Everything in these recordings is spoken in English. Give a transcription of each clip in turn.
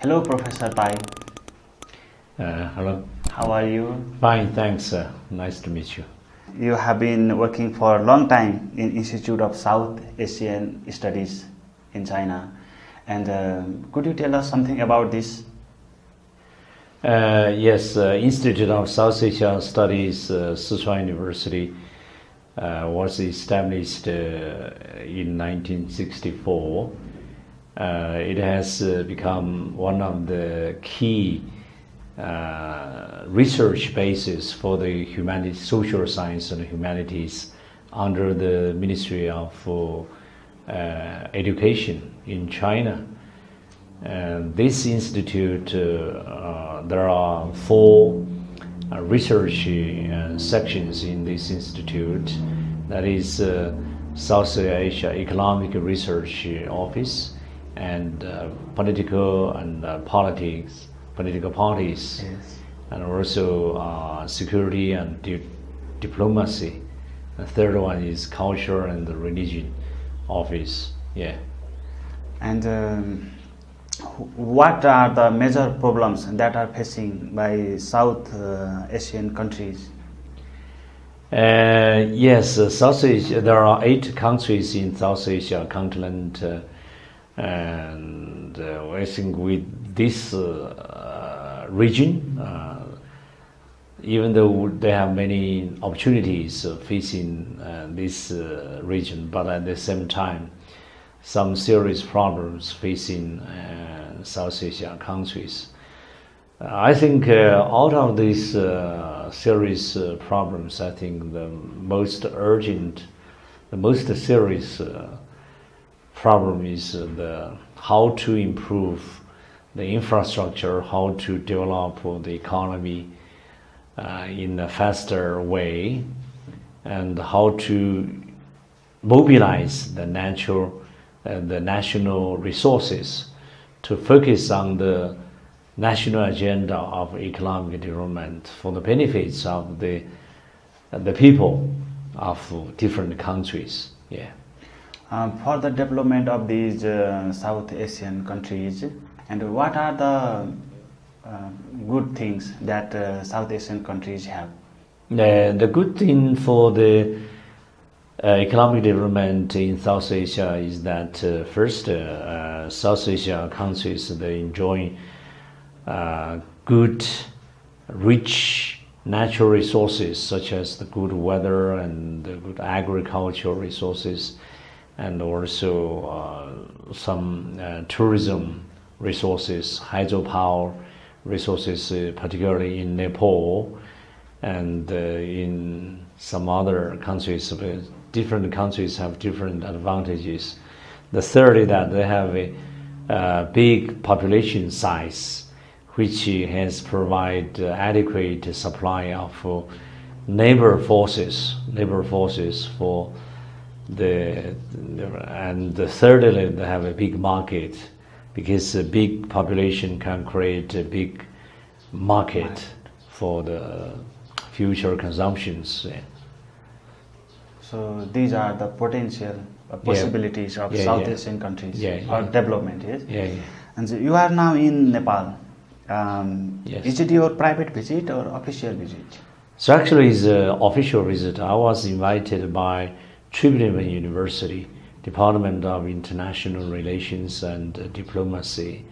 Hello, Professor Dai. Hello. How are you? Fine, thanks. Nice to meet you. You have been working for a long time in Institute of South Asian Studies in China. And could you tell us something about this? Yes, Institute of South Asia Studies, SICHUAN University, was established in 1964. It has become one of the key research bases for the humanities, social science and humanities under the Ministry of Education in China. This institute, there are 4 research sections in this institute. That is South Asia Economic Research Office and political parties, Yes. and also security and diplomacy. The third one is culture and the religion office. Yeah. And what are the major problems that are facing by South Asian countries? Yes, South Asia. There are 8 countries in South Asia continent, and I think with this region, even though they have many opportunities facing this region, but at the same time, some serious problems facing South Asia countries. I think out of these serious problems, I think the most urgent, the most serious problem is how to improve the infrastructure, how to develop the economy in a faster way, and how to mobilize the national resources to focus on the national agenda of economic development for the benefits of the people of different countries. Yeah. For the development of these South Asian countries, and what are the good things that South Asian countries have? The good thing for the economic development in South Asia is that first, South Asia countries, they enjoy good, rich natural resources such as the good weather and the good agricultural resources, and also some tourism resources, hydropower resources, particularly in Nepal and in some other countries. Different countries have different advantages. The third is that they have a big population size, which has provided adequate supply of labor forces for and thirdly, they have a big market, because a big population can create a big market for the future consumptions. So these are the potential possibilities of South Asian countries for development. Yes. Yeah. And so you are now in Nepal. Yes. Is it your private visit or official visit? So actually, it's an official visit. I was invited by Tribhuvan University, Department of International Relations and Diplomacy.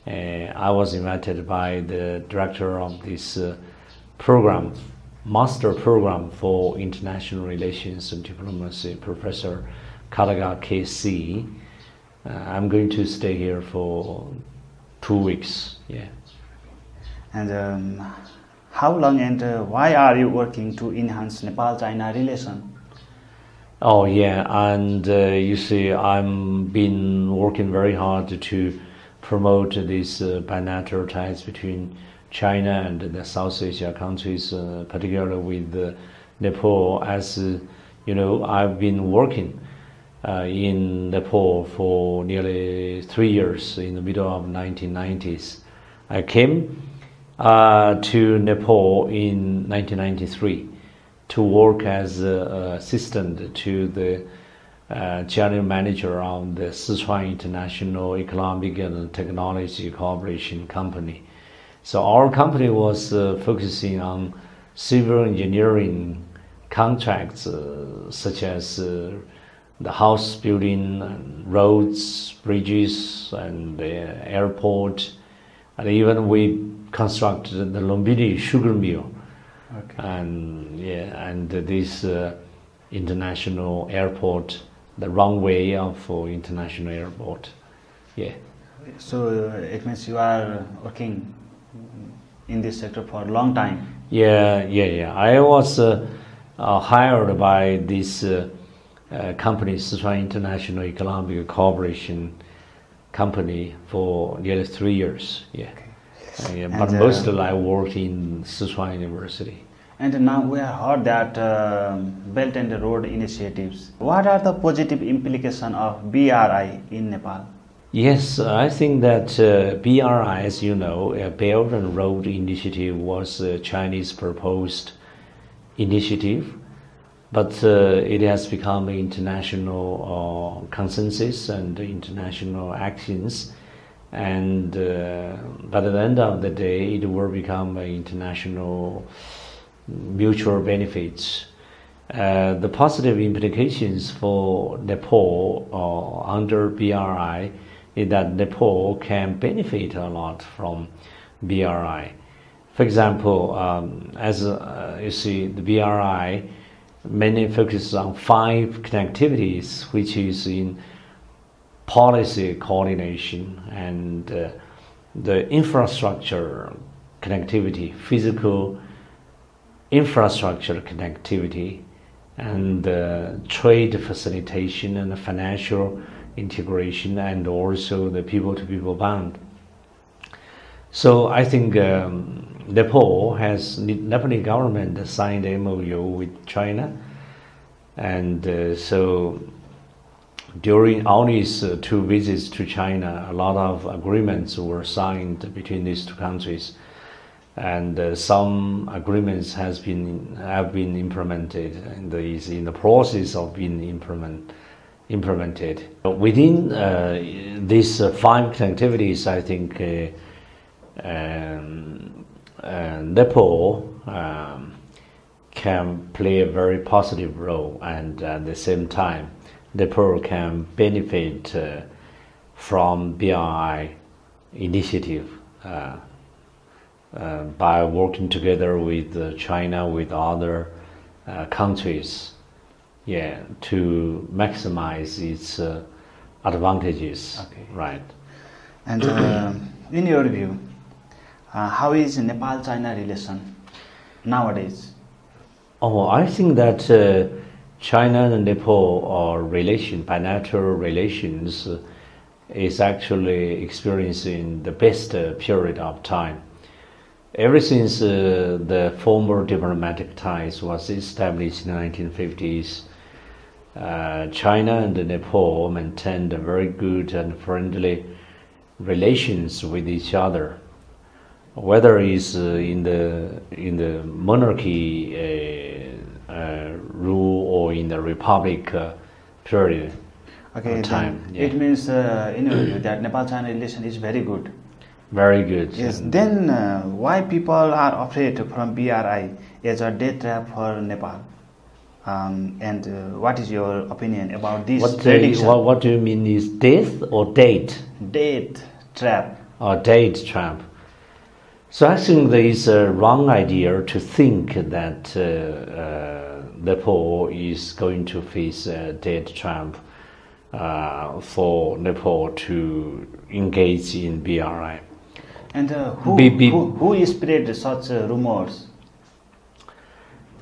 I was invited by the director of this program, master program for international relations and diplomacy, Professor Kalaga KC. I'm going to stay here for 2 weeks. Yeah. And how long and why are you working to enhance Nepal-China relation? Oh yeah, and you see, I'm been working very hard to promote these bilateral ties between China and the South Asia countries, particularly with Nepal. As you know, I've been working in Nepal for nearly 3 years in the middle of 1990s. I came to Nepal in 1993 to work as assistant to the general manager on the Sichuan International Economic and Technology Cooperation Company. So our company was focusing on civil engineering contracts such as the house building, and roads, bridges, and the airport, and even we constructed the Lumbini sugar mill. Okay. And this international airport, the runway of international airport. Yeah. So it means you are working in this sector for a long time. Yeah. I was hired by this company, Sichuan International Economic Cooperation Company, for nearly 3 years. Yeah. Okay. But mostly I worked in Sichuan University. And now we have heard that Belt and Road initiatives. What are the positive implications of BRI in Nepal? Yes, I think that BRI, as you know, a Belt and Road initiative, was a Chinese proposed initiative, but it has become an international consensus and international actions. And by the end of the day, it will become an international mutual benefits. The positive implications for Nepal under BRI is that Nepal can benefit a lot from BRI. For example, as you see, the BRI mainly focuses on 5 connectivities, which is in policy coordination and the infrastructure connectivity, physical infrastructure connectivity, and trade facilitation and financial integration, and also the people-to-people bond. So I think Nepalese government signed a MOU with China, and so during all these 2 visits to China, a lot of agreements were signed between these 2 countries, and some agreements have been implemented and is in the process of being implemented. Within these 5 connectivities, I think Nepal can play a very positive role, and at the same time Nepal can benefit from BRI initiative by working together with China, with other countries, to maximize its advantages. Okay. Right. And in your view, how is Nepal-China relation nowadays? Oh, I think that China and Nepal bilateral relations is actually experiencing the best period of time. Ever since the former diplomatic ties was established in the 1950s, China and Nepal maintained very good and friendly relations with each other, whether it's in the monarchy rule or in the republic period of time. It means in your view that Nepal-China relation is very good. Very good. Yes. Then why people are afraid from BRI as a death trap for Nepal? And what is your opinion about this prediction? What do you mean is death or date? Death trap. Or date trap. So I think there is a wrong idea to think that Nepal is going to face a death trap for Nepal to engage in BRI. And who spread such rumors?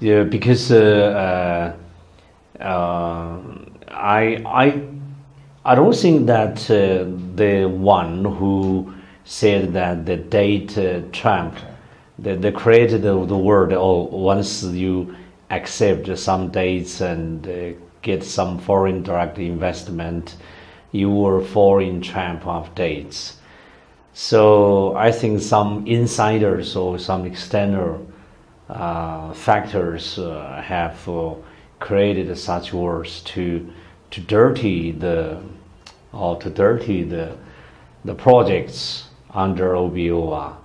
Yeah, because I don't think that the one who said that the date trap, they created the word, once you accept some dates and get some foreign direct investment, you will fall in trap of dates. So I think some insiders or some external factors have created such words to to dirty the projects under OBOR.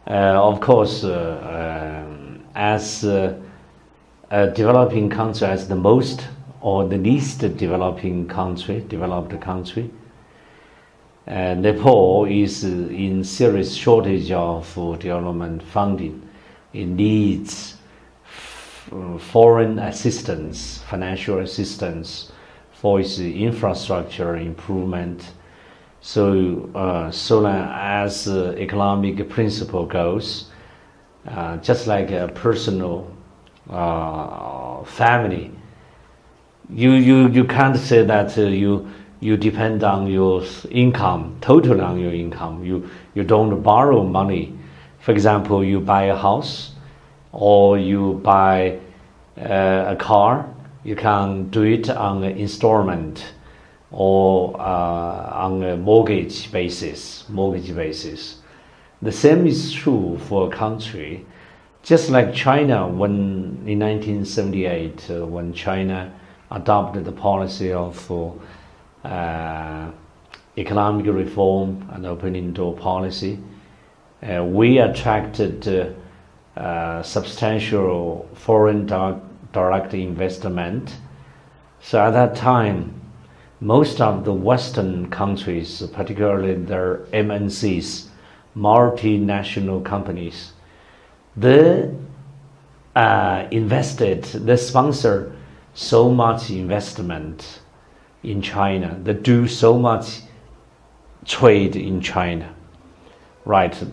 Of course, as a developing country, as the most or the least developed country, Nepal is in serious shortage of development funding. It needs foreign assistance, financial assistance for its infrastructure improvement. So, so long as economic principle goes, just like a personal family, you can't say that you depend on your income, totally on your income. You don't borrow money. For example, you buy a house or you buy a car, you can do it on an installment or on a mortgage basis. The same is true for a country. Just like China, when in 1978, when China adopted the policy of economic reform and opening door policy, we attracted substantial foreign direct investment. So at that time, most of the Western countries, particularly their MNCs, multinational companies, they sponsor so much investment in China. They do so much trade in China, right?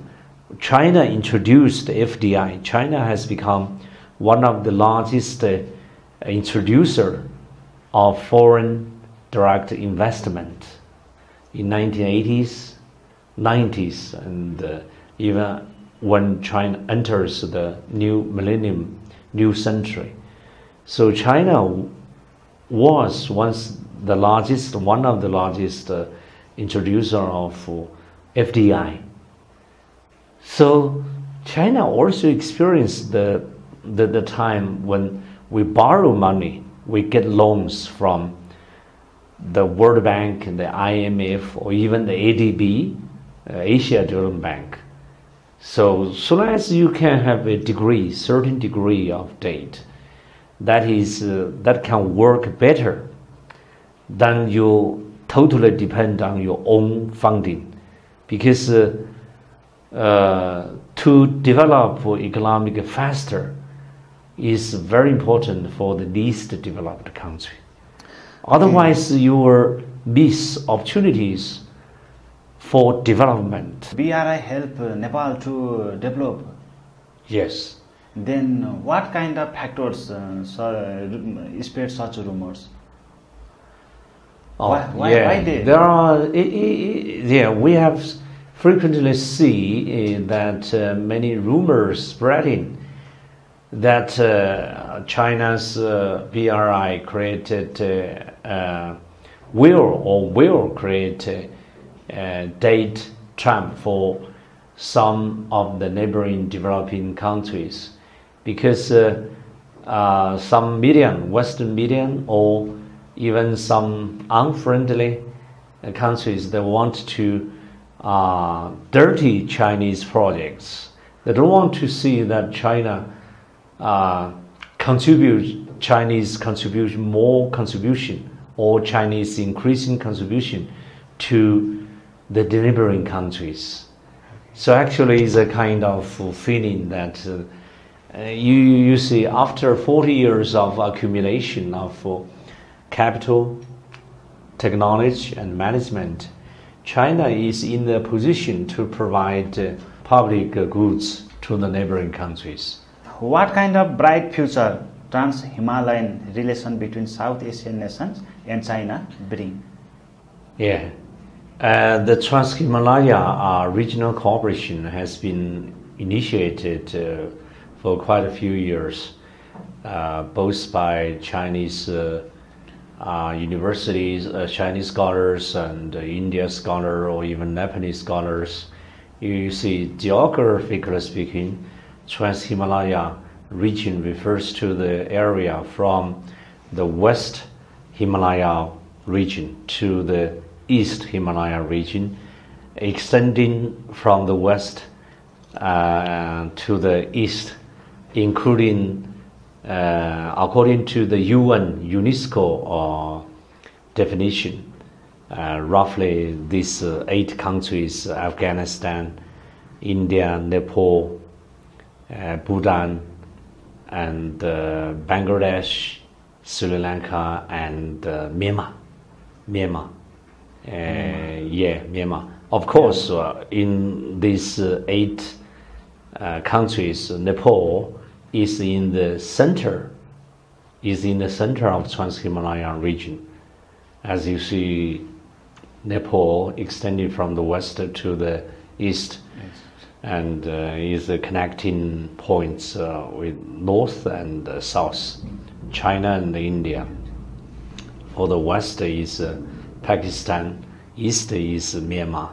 China introduced FDI. China has become one of the largest introducer of foreign direct investment in 1980s, 90s, and even when China enters the new millennium, new century. So China was once the largest, one of the largest introducer of FDI. So China also experienced the time when we borrow money, we get loans from the World Bank, the IMF, or even the ADB, Asia Development Bank. So long as you can have a degree, certain degree of debt, that can work better than you totally depend on your own funding, because to develop economic faster is very important for the least developed country. Otherwise, you will miss opportunities for development. BRI help Nepal to develop. Yes. Then what kind of factors spread such rumors? Why they? There are. We have frequently see that many rumors spreading that China's BRI created will create date trap for some of the neighboring developing countries, because some Western media, or even some unfriendly countries that want to dirty Chinese projects. They don't want to see that China more contribution, or Chinese increasing contribution to the neighboring countries. So actually, it's a kind of feeling that you see, after 40 years of accumulation of capital, technology, and management, China is in the position to provide public goods to the neighboring countries. What kind of bright future trans-Himalayan relation between South Asian nations and China bring? Yeah, the Trans-Himalaya regional cooperation has been initiated for quite a few years, both by Chinese universities, Chinese scholars, and India scholars, or even Nepalese scholars. You see, geographically speaking, Trans-Himalaya region refers to the area from the west Himalaya region to the East Himalaya region, extending from the west to the east, including, according to the UN UNESCO definition, roughly these 8 countries: Afghanistan, India, Nepal, Bhutan, and Bangladesh, Sri Lanka, and Myanmar. Myanmar. Of course, in these 8 countries, Nepal is in the center of Trans-Himalayan region. As you see, Nepal extending from the west to the east, and is the connecting points with north and south, China and India. For the west is Pakistan, east is Myanmar.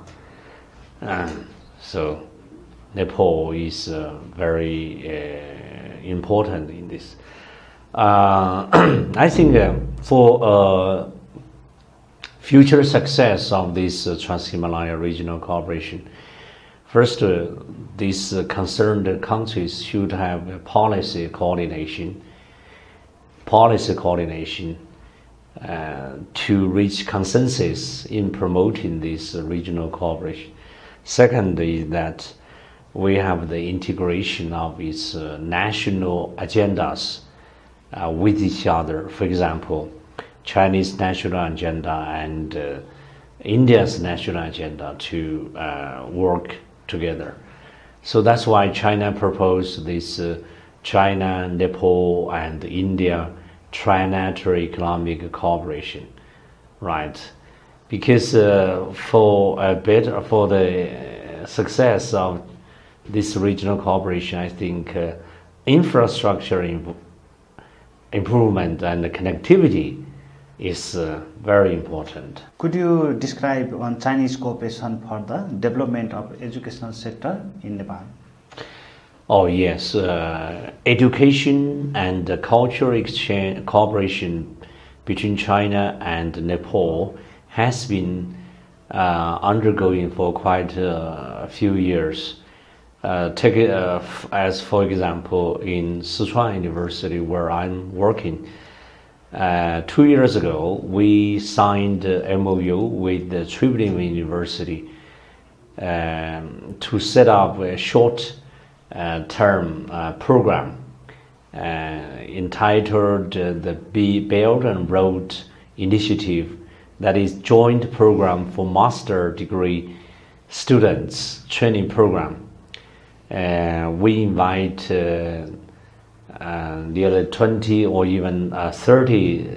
So Nepal is very important in this. I think for future success of this Trans-Himalaya regional cooperation, first, these concerned countries should have policy coordination to reach consensus in promoting this regional cooperation. Second is that we have the integration of its national agendas with each other. For example, Chinese national agenda and India's national agenda to work together. So that's why China proposed this China, Nepal, and India trilateral economic cooperation, right? Because for the success of this regional cooperation, I think infrastructure improvement and connectivity is very important. Could you describe on Chinese cooperation for the development of educational sector in Nepal? Oh yes, education and cultural exchange cooperation between China and Nepal has been undergoing for quite a few years. Take it as for example in Sichuan University, where I'm working. 2 years ago, we signed a MOU with the Tribhuvan University to set up a short-term program entitled the Belt and Road Initiative, that is joint program for master degree students training program. We invite nearly 20 or even 30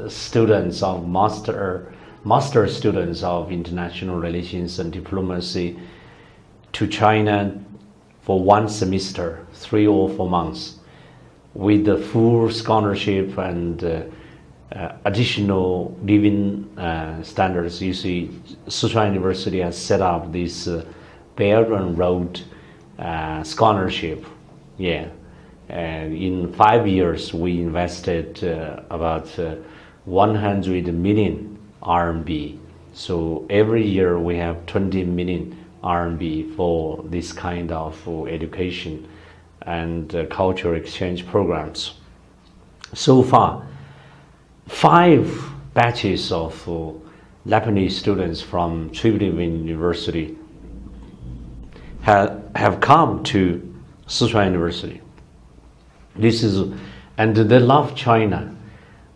students of master students of international relations and diplomacy to China for 1 semester, 3 or 4 months, with the full scholarship and additional living standards. You see, Sichuan University has set up this Belt and Road scholarship. In 5 years, we invested about 100 million RMB. So every year we have 20 million RMB for this kind of education and cultural exchange programs. So far, 5 batches of Lebanese students from Tribhuvan University have come to Sichuan University. And they love China.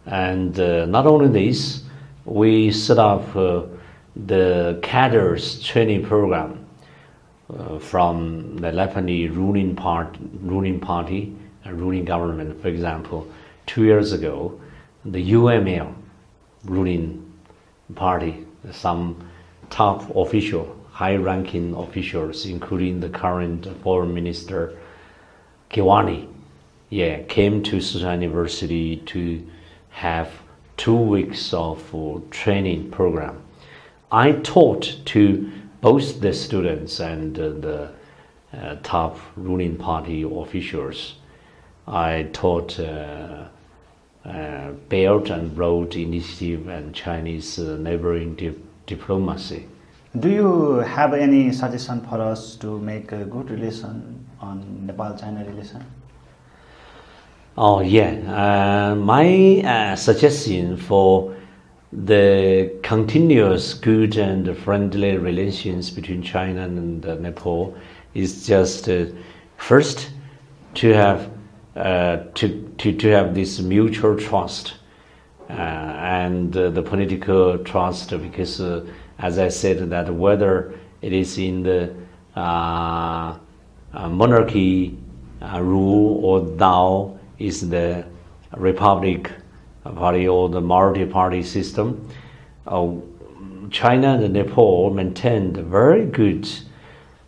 And not only this, we set up the cadres training program from the Lebanese ruling government. For example, 2 years ago, the UML ruling party, some top high-ranking officials, including the current Foreign Minister Kiwani, came to Sichuan University to have 2 weeks of training program. I taught to both the students and the top ruling party officials. I taught Belt and Road Initiative and Chinese neighboring diplomacy. Do you have any suggestion for us to make a good relation on Nepal-China relation? Oh yeah, my suggestion for the continuous good and friendly relations between China and Nepal is just first to have to have this mutual trust and the political trust, because as I said, that whether it is in the monarchy rule or now is the Republic Party or the multi-party system, China and Nepal maintained a very good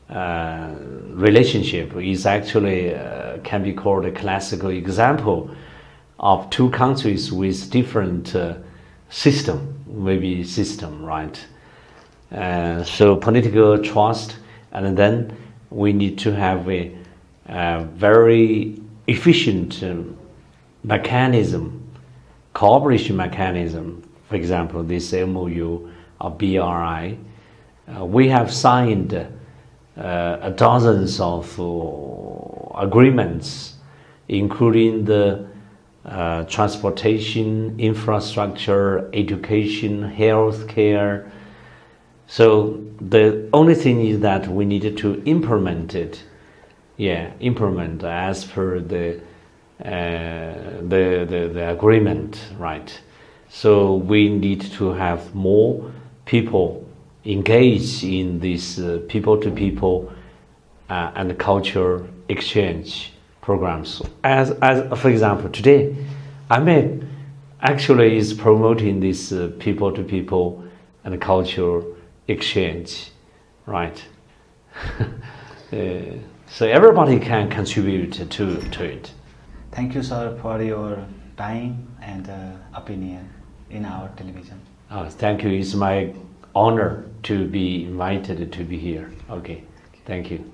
relationship. Is actually can be called a classical example of two countries with different system, right? So political trust, and then we need to have a very efficient cooperation mechanism. For example, this MOU of BRI, we have signed dozens of agreements, including the transportation, infrastructure, education, healthcare. So the only thing is that we needed to implement it. Yeah, implement as per the agreement, right? So we need to have more people engaged in this people-to-people and culture exchange programs. As for example, today, I actually is promoting this people-to-people and culture exchange, right? So everybody can contribute to it. Thank you, sir, for your time and opinion in our television. Thank you. It's my honor to be invited to be here. Okay, thank you.